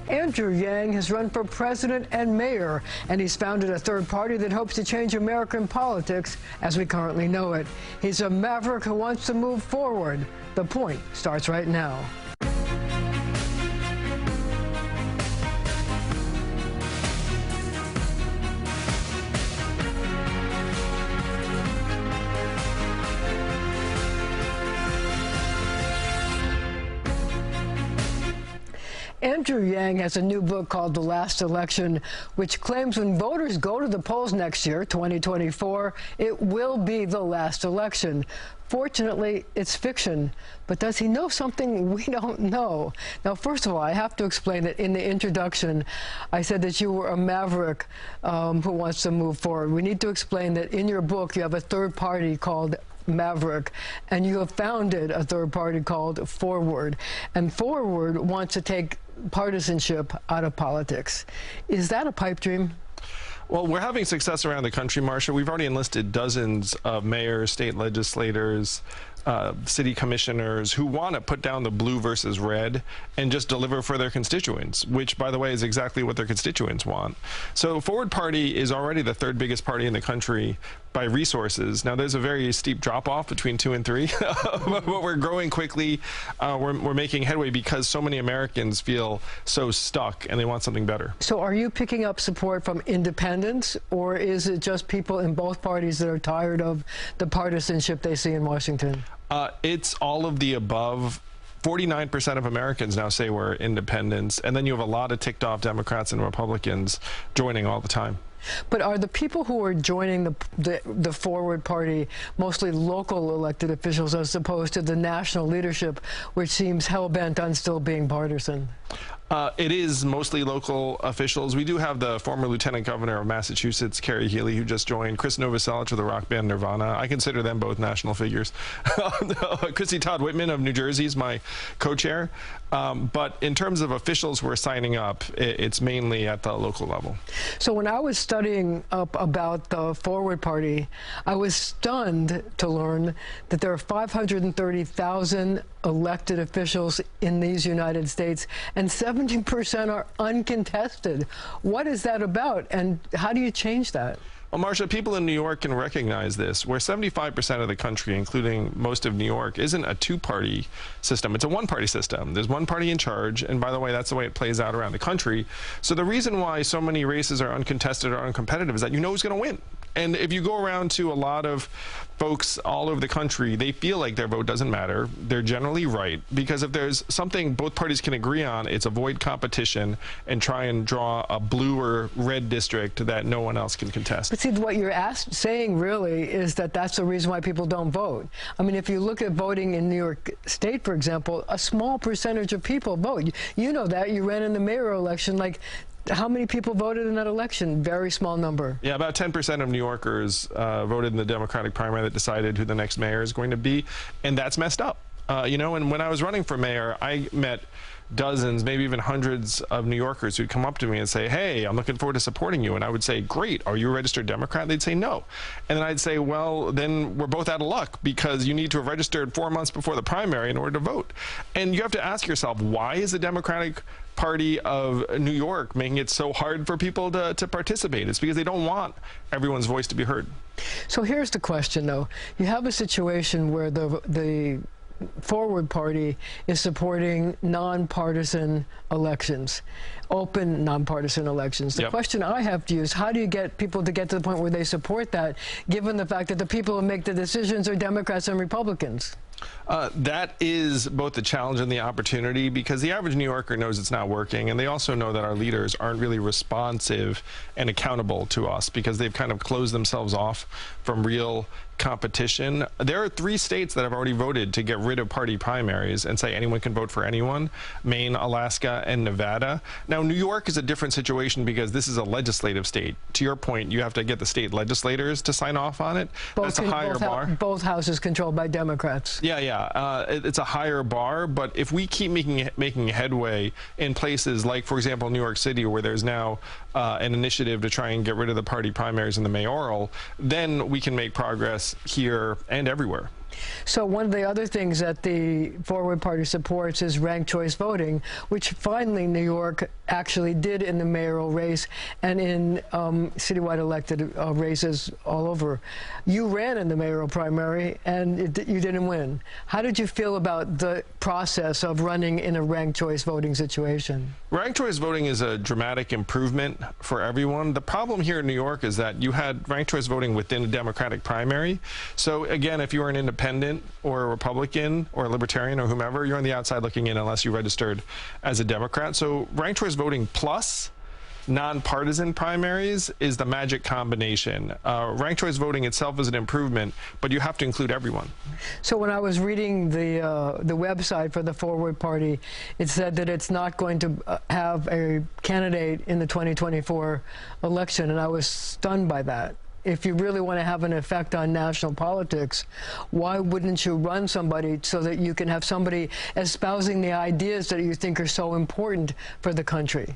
Andrew Yang has run for president and mayor, and he's founded a third party that hopes to change American politics as we currently know it. He's a maverick who wants to move forward. The Point starts right now. Andrew Yang has a new book called The Last Election, which claims when voters go to the polls next year, 2024, it will be the last election. Fortunately, it's fiction, but does he know something we don't know? Now, first of all, I have to explain that in the introduction, I said that you were a maverick who wants to move forward. We need to explain that in your book, you have a third party called Maverick, and you have founded a third party called Forward. And Forward wants to take partisanship out of politics. Is that a pipe dream? Well, we're having success around the country, Marcia. We've already enlisted dozens of mayors, state legislators, city commissioners who want to put down the blue versus red and just deliver for their constituents, which, by the way, is exactly what their constituents want. So Forward Party is already the third biggest party in the country by resources. Now, there's a very steep drop-off between 2 and 3, but we're growing quickly. We're making headway because so many Americans feel so stuck and they want something better. So are you picking up support from independents, or is it just people in both parties that are tired of the partisanship they see in Washington? It's all of the above. 49% of Americans now say we're independents, and then you have a lot of ticked-off Democrats and Republicans joining all the time. But are the people who are joining the Forward Party mostly local elected officials as opposed to the national leadership, which seems hell-bent on still being partisan? It is mostly local officials. We do have the former Lieutenant Governor of Massachusetts, Carrie Healy, who just joined, Chris Novoselic of the rock band Nirvana. I consider them both national figures. Chrissy Todd Whitman of New Jersey is my co-chair. But in terms of officials who are signing up, it's mainly at the local level. So when I was studying up about the Forward Party, I was stunned to learn that there are 530,000 elected officials in these United States, and 70% are uncontested. What is that about, and how do you change that? Well, Marcia, people in New York can recognize this, where 75% of the country, including most of New York, isn't a two-party system. It's a one-party system. There's one party in charge, and by the way, that's the way it plays out around the country. So the reason why so many races are uncontested or uncompetitive is that you know who's going to win. And if you go around to a lot of folks all over the country, they feel like their vote doesn't matter. They're generally right, because if there's something both parties can agree on, it's avoid competition and try and draw a blue or red district that no one else can contest. But see, what you're saying really is that that's the reason why people don't vote. I mean, if you look at voting in New York State, for example, a small percentage of people vote. You know that. You ran in the mayoral election. Like, how many people voted in that election? Very small number. Yeah, about 10% of New Yorkers voted in the Democratic primary that decided who the next mayor is going to be, and that's messed up. You know, and when I was running for mayor, I met dozens, maybe even hundreds of New Yorkers who'd come up to me and say, hey, I'm looking forward to supporting you. And I would say, great, are you a registered Democrat? They'd say no. And then I'd say, well, then we're both out of luck, because you need to have registered 4 months before the primary in order to vote. And you have to ask yourself, why is the Democratic Party of New York making it so hard for people to participate? It's because they don't want everyone's voice to be heard. So here's the question, though. You have a situation where the Forward Party is supporting nonpartisan elections, open nonpartisan elections. The question I have to you is, how do you get people to get to the point where they support that, given the fact that the people who make the decisions are Democrats and Republicans? That is both the challenge and the opportunity, because the average New Yorker knows it's not working, and they also know that our leaders aren't really responsive and accountable to us, because they've kind of closed themselves off from real competition. There are 3 states that have already voted to get rid of party primaries and say anyone can vote for anyone: Maine, Alaska, and Nevada. Now, New York is a different situation because this is a legislative state. To your point, you have to get the state legislators to sign off on it. That's a higher bar. Both houses controlled by Democrats. Yeah. It's a higher bar, but if we keep making headway in places like, for example, New York City, where there's now an initiative to try and get rid of the party primaries in the mayoral, then we can make progress here and everywhere. So one of the other things that the Forward Party supports is ranked choice voting, which finally New York actually did in the mayoral race and in citywide elected races all over. You ran in the mayoral primary and you didn't win. How did you feel about the process of running in a ranked choice voting situation? Ranked choice voting is a dramatic improvement for everyone. The problem here in New York is that you had ranked choice voting within a Democratic primary. So again, if you were an independent or a Republican or a Libertarian or whomever, you're on the outside looking in unless you registered as a Democrat. So ranked choice voting plus nonpartisan primaries is the magic combination. Ranked choice voting itself is an improvement, but you have to include everyone. So when I was reading the website for the Forward Party, it said that it's not going to have a candidate in the 2024 election, and I was stunned by that. If you really want to have an effect on national politics, why wouldn't you run somebody so that you can have somebody espousing the ideas that you think are so important for the country?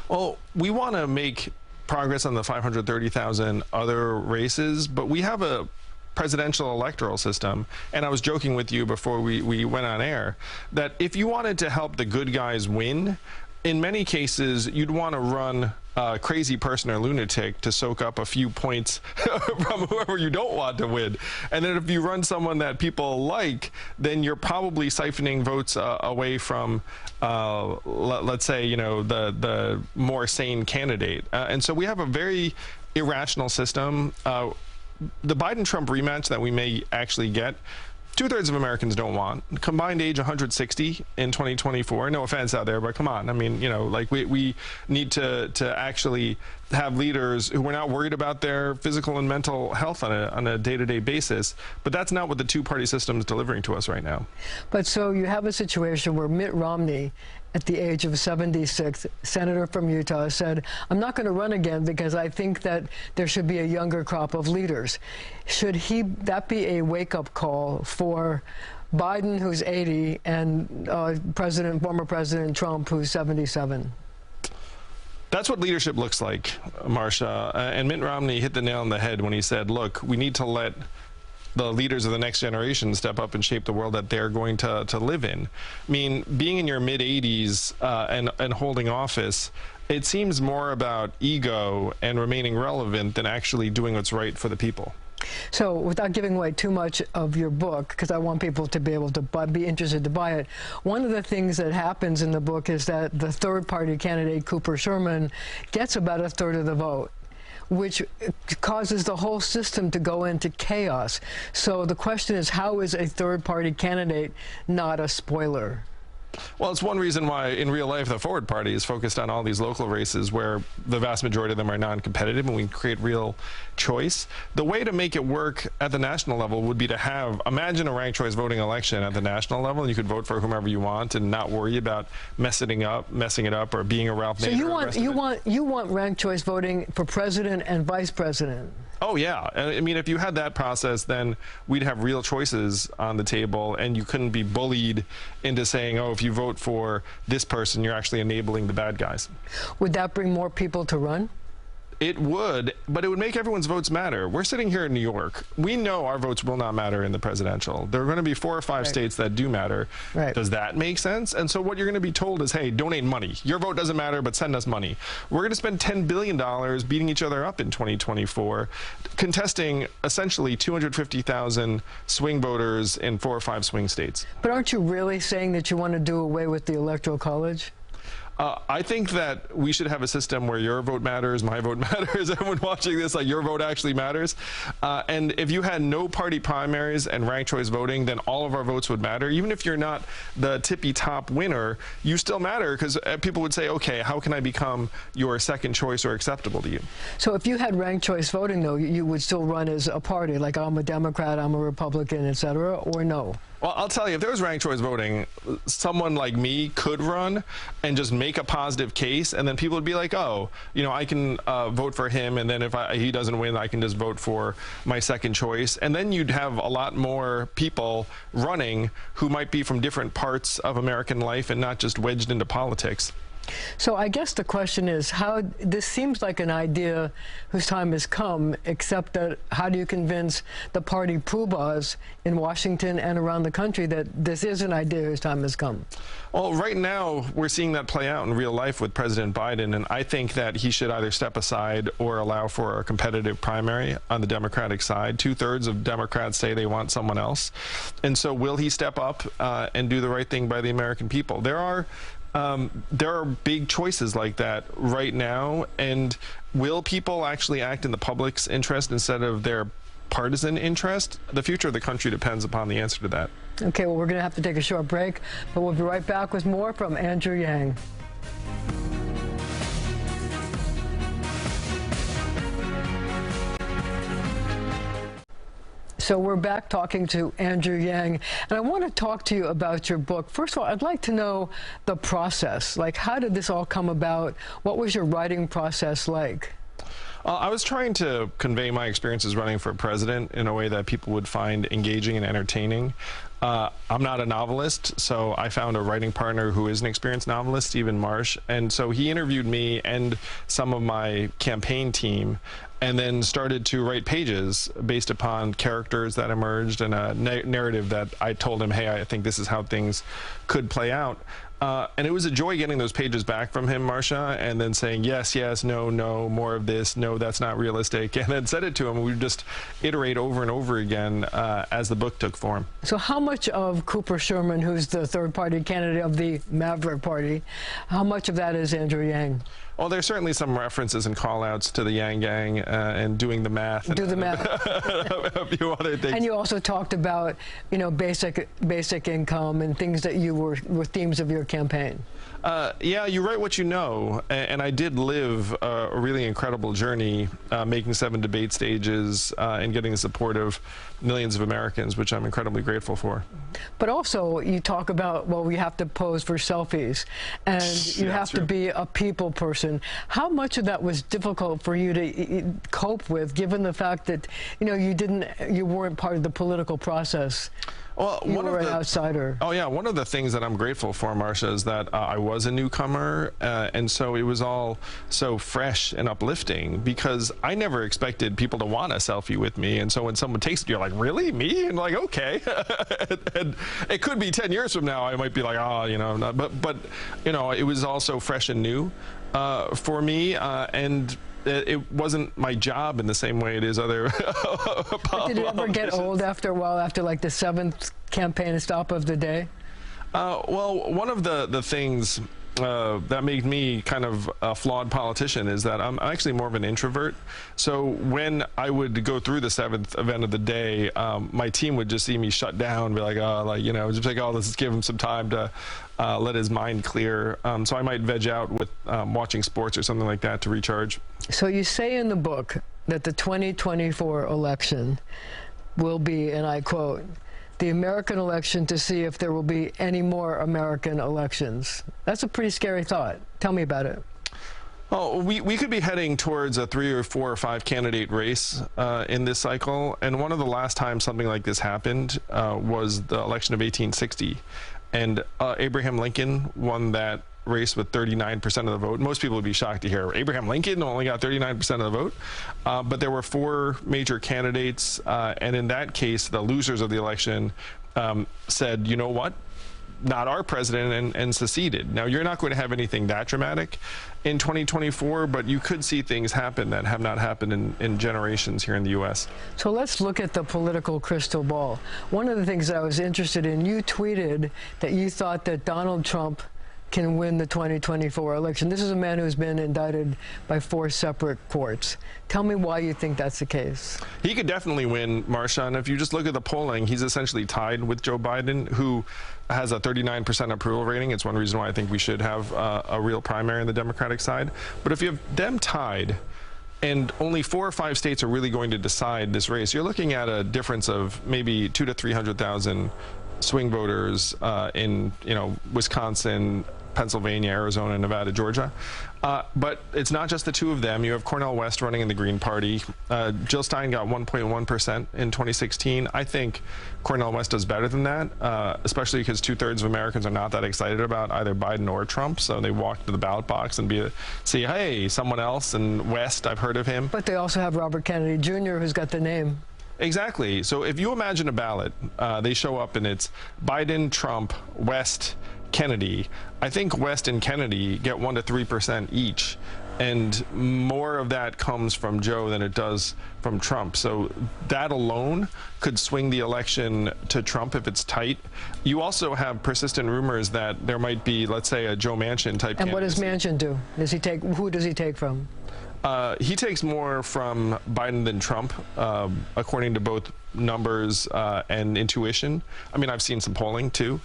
Well, we want to make progress on the 530,000 other races, but we have a presidential electoral system, and I was joking with you before we went on air, that if you wanted to help the good guys win, in many cases, you'd want to run a crazy person or lunatic to soak up a few points from whoever you don't want to win. And then if you run someone that people like, then you're probably siphoning votes away from, let's say, you know, the more sane candidate. And so we have a very irrational system. The Biden-Trump rematch that we may actually get, 2/3 of Americans don't want. Combined age 160 in 2024. No offense out there, but come on. I mean, you know, like we need to actually have leaders who are not worried about their physical and mental health on a day-to-day basis. But that's not what the two-party system is delivering to us right now. But so you have a situation where Mitt Romney, at the age of 76, senator from Utah, said, I'm not going to run again because I think that there should be a younger crop of leaders. Should that be a wake-up call for Biden, who's 80, and former President Trump, who's 77? That's what leadership looks like, Marcia. And Mitt Romney hit the nail on the head when he said, look, we need to let the leaders of the next generation step up and shape the world that they're going to live in. I mean, being in your mid-80s and holding office, it seems more about ego and remaining relevant than actually doing what's right for the people. So without giving away too much of your book, because I want people to be able to be interested to buy it, one of the things that happens in the book is that the third-party candidate, Cooper Sherman, gets about 1/3 of the vote, which causes the whole system to go into chaos. So the question is, how is a third-party candidate not a spoiler? Well, it's one reason why in real life the Forward Party is focused on all these local races where the vast majority of them are non-competitive and we create real choice. The way to make it work at the national level would be to imagine a ranked choice voting election at the national level, and you could vote for whomever you want and not worry about messing it up or being a Ralph Nader. So you want ranked choice voting for president and vice president? Oh, yeah. I mean, if you had that process, then we'd have real choices on the table, and you couldn't be bullied into saying, oh, if you vote for this person, you're actually enabling the bad guys. Would that bring more people to run? It would, but it would make everyone's votes matter. We're sitting here in New York. We know our votes will not matter in the presidential. There are going to be 4 or 5 states that do matter. Right. Does that make sense? And so what you're going to be told is, hey, donate money. Your vote doesn't matter, but send us money. We're going to spend $10 billion beating each other up in 2024, contesting essentially 250,000 swing voters in 4 or 5 swing states. But aren't you really saying that you want to do away with the Electoral College? I think that we should have a system where your vote matters, my vote matters, everyone watching this, like your vote actually matters. And if you had no party primaries and ranked choice voting, then all of our votes would matter. Even if you're not the tippy top winner, you still matter, because people would say, okay, how can I become your second choice or acceptable to you? So if you had ranked choice voting, though, you would still run as a party, like I'm a Democrat, I'm a Republican, et cetera, or no? Well, I'll tell you, if there was ranked choice voting, someone like me could run and just make a positive case, and then people would be like, oh, you know, I can vote for him, and then if he doesn't win, I can just vote for my second choice. And then you'd have a lot more people running who might be from different parts of American life and not just wedged into politics. So I guess the question is, how this seems like an idea whose time has come, except that how do you convince the party poobahs in Washington and around the country that this is an idea whose time has come? Well, right now, we're seeing that play out in real life with President Biden, and I think that he should either step aside or allow for a competitive primary on the Democratic side. 2/3 of Democrats say they want someone else. And so will he step up and do the right thing by the American people? There are big choices like that right now, and will people actually act in the public's interest instead of their partisan interest? The future of the country depends upon the answer to that. Okay, well, we're going to have to take a short break, but we'll be right back with more from Andrew Yang. So we're back talking to Andrew Yang, and I want to talk to you about your book. First of all, I'd like to know the process. Like, how did this all come about? What was your writing process like? I was trying to convey my experiences running for president in a way that people would find engaging and entertaining. I'm not a novelist, so I found a writing partner who is an experienced novelist, Stephen Marsh, and so he interviewed me and some of my campaign team, and then started to write pages based upon characters that emerged and a narrative that I told him, hey, I think this is how things could play out. And it was a joy getting those pages back from him, Marcia, and then saying, yes, yes, no, no, more of this, no, that's not realistic, and then said it to him. We would just iterate over and over again as the book took form. So how much of Cooper Sherman, who's the third-party candidate of the Maverick Party, how much of that is Andrew Yang? Well, there's certainly some references and call-outs to the Yang Gang and doing the math. Do the math. A few other things. And you also talked about, you know, basic income and things that you were themes of your campaign. Yeah, you write what you know, and I did live a really incredible journey, making 7 debate stages and getting the support of millions of Americans, which I'm incredibly grateful for. But also, you talk about, well, we have to pose for selfies, and you have to be a people person. How much of that was difficult for you to cope with, given the fact that, you know, you weren't part of the political process? Well, you were an outsider. Oh, yeah. One of the things that I'm grateful for, Marcia, is that I was a newcomer, and so it was all so fresh and uplifting because I never expected people to want a selfie with me. And so when someone takes it, you're like, really? Me? And like, okay. And it could be 10 years from now, I might be like, oh, you know, not, but you know, it was all so fresh and new for me, and it wasn't my job in the same way it is other But did it ever get old after a while, after like the 7th campaign stop of the day? Well, one of the things that made me kind of a flawed politician is that I'm actually more of an introvert. So when I would go through the 7th event of the day, my team would just see me shut down, be like, oh, like, you know, just like, oh, let's give him some time to let his mind clear. So I might veg out with watching sports or something like that to recharge. So you say in the book that the 2024 election will be, and I quote, the American election to see if there will be any more American elections. That's a pretty scary thought. Tell me about it. Well, we could be heading towards a 3 or 4 or 5 candidate race in this cycle. And one of the last times something like this happened was the election of 1860. And Abraham Lincoln won that race with 39% of the vote. Most people would be shocked to hear Abraham Lincoln only got 39% of the vote. But there were 4 major candidates. And in that case, the losers of the election said, you know what? Not our president, and seceded. Now, you're not going to have anything that dramatic in 2024, but you could see things happen that have not happened in generations here in the U.S. So let's look at the political crystal ball. One of the things that I was interested in, you tweeted that you thought that Donald Trump can win the 2024 election. This is a man who's been indicted by 4 separate courts. Tell me why you think that's the case. He could definitely win, Marcia, and if you just look at the polling, he's essentially tied with Joe Biden, who has a 39% approval rating. It's one reason why I think we should have a real primary on the Democratic side. But if you have them tied, and only 4 or 5 states are really going to decide this race, you're looking at a difference of maybe 200,000 to 300,000 swing voters in, you know, Wisconsin, Pennsylvania, Arizona, Nevada, Georgia. But it's not just the two of them. You have Cornel West running in the Green Party. Jill Stein got 1.1% in 2016. I think Cornel West does better than that, especially because 2/3 of Americans are not that excited about either Biden or Trump. So they walk to the ballot box and see, hey, someone else. And West, I've heard of him. But they also have Robert Kennedy Jr., who's got the name. Exactly. So if you imagine a ballot, they show up and it's Biden, Trump, West, Kennedy. I think West and Kennedy get 1 to 3% each, and more of that comes from Joe than it does from Trump. So that alone could swing the election to Trump if it's tight. You also have persistent rumors that there might be, let's say, a Joe Manchin type. And what does Manchin do? Does he take? Who does he take from? He takes more from Biden than Trump, according to both numbers and intuition. I mean, I've seen some polling too.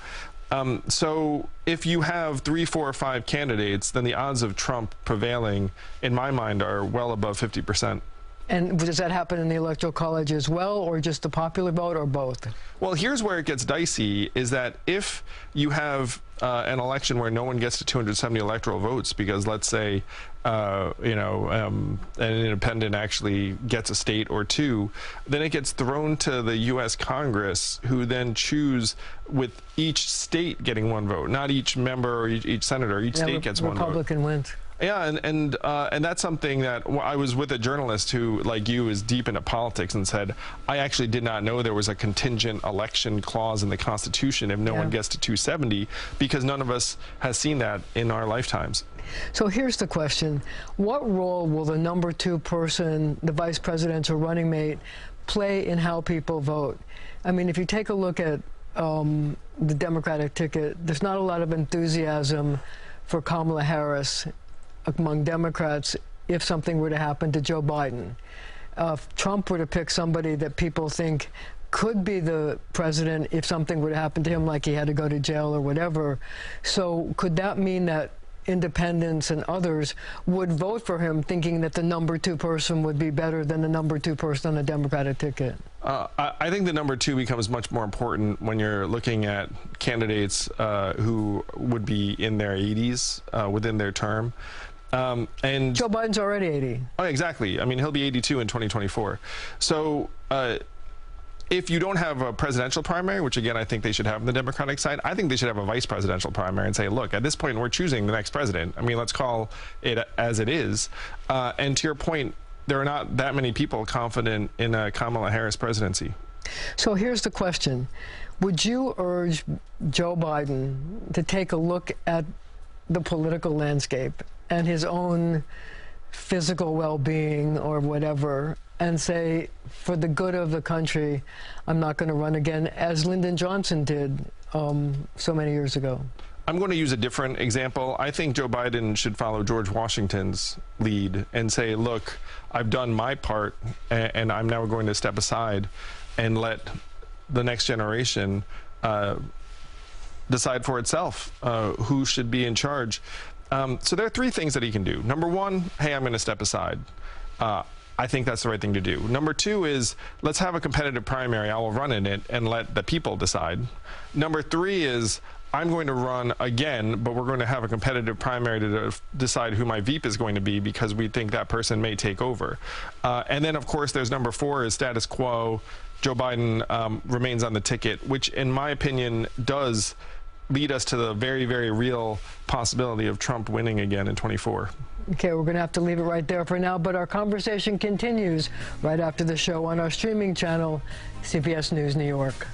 So if you have 3, 4, or 5 candidates, then the odds of Trump prevailing, in my mind, are well above 50%. And does that happen in the Electoral College as well, or just the popular vote, or both? Well, here's where it gets dicey, is that if you have an election where no one gets to 270 electoral votes because, let's say, an independent actually gets a state or two, then it gets thrown to the U.S. Congress, who then choose with each state getting 1 vote, not each member or each senator. Each state gets 1 vote. Republican wins. Yeah, and that's something that I was with a journalist who, like you, is deep into politics and said, I actually did not know there was a contingent election clause in the Constitution if no one gets to 270, because none of us has seen that in our lifetimes. So here's the question. What role will the number 2 person, the vice presidential running mate, play in how people vote? I mean, if you take a look at the Democratic ticket, there's not a lot of enthusiasm for Kamala Harris among Democrats if something were to happen to Joe Biden. If Trump were to pick somebody that people think could be the president if something were to happen to him, like he had to go to jail or whatever. So could that mean that independents and others would vote for him thinking that the number 2 person would be better than the number 2 person on the Democratic ticket? I think the number 2 becomes much more important when you're looking at candidates who would be in their 80s within their term. And Joe Biden's already 80. Oh, exactly. I mean, he'll be 82 in 2024. So if you don't have a presidential primary, which again I think they should have on the Democratic side, I think they should have a vice presidential primary and say, look, at this point we're choosing the next president. I mean, let's call it as it is. And to your point, there are not that many people confident in a Kamala Harris presidency. So here's the question. Would you urge Joe Biden to take a look at the political landscape and his own physical well-being or whatever, and say, for the good of the country, I'm not going to run again, as Lyndon Johnson did so many years ago? I'm going to use a different example. I think Joe Biden should follow George Washington's lead and say, look, I've done my part, and I'm now going to step aside and let the next generation decide for itself who should be in charge. So there are 3 things that he can do. Number 1, hey, I'm going to step aside. I think that's the right thing to do. Number 2 is, let's have a competitive primary. I will run in it and let the people decide. Number 3 is, I'm going to run again, but we're going to have a competitive primary to decide who my VP is going to be, because we think that person may take over. And then, of course, there's number 4 is status quo. Joe Biden remains on the ticket, which, in my opinion, does lead us to the very, very real possibility of Trump winning again in 24. Okay, we're going to have to leave it right there for now, but our conversation continues right after the show on our streaming channel, CBS News New York.